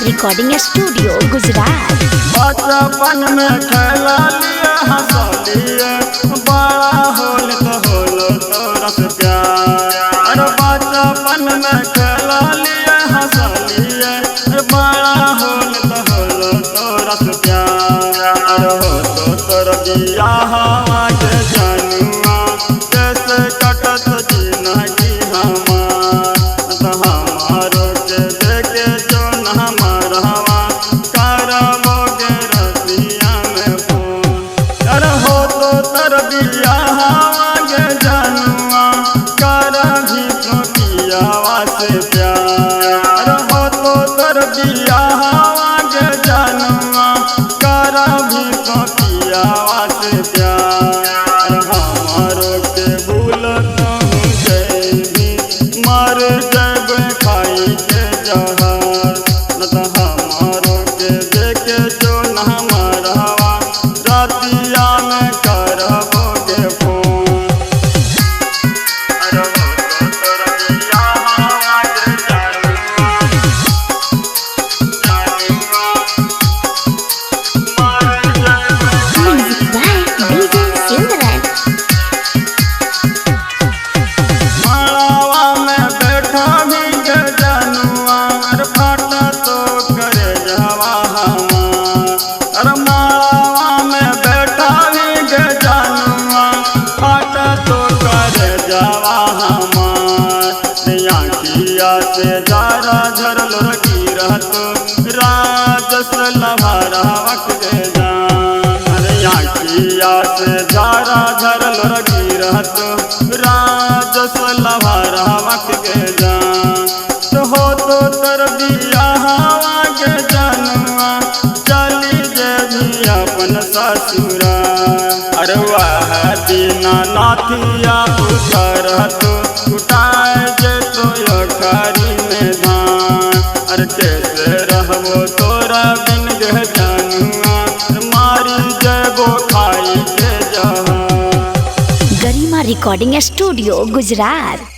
Recording studio Gujarat. बचपन में खेला लिया हंसा लिए बड़ा होल तो होलो तोरा से प्यार। बचपन में खेला लिया हंसा लिए बड़ा होल तो होलो तोरा से प्यार। हो तो तोर बियाह के जानुआ कैसे कटत जिंदगी हमार। तो हमारो के देखे जो न से जारा झरल गिरत राजस लभारा वक्त जान। आखिया से जारा झरल गिरत राजस लभारा वक्त जान। तो हो तो तर बियाह के जनुआ चली जे भी अपन ससुरा। अरे वाह दीना नाथिया उतरत उठाए जे तो अखारी में धान। अरे कैसे रहबो तोरा बिन गह जानुआ मारी जबो खाई के जहाँ। गरिमा रिकॉर्डिंग स्टूडियो गुजरात।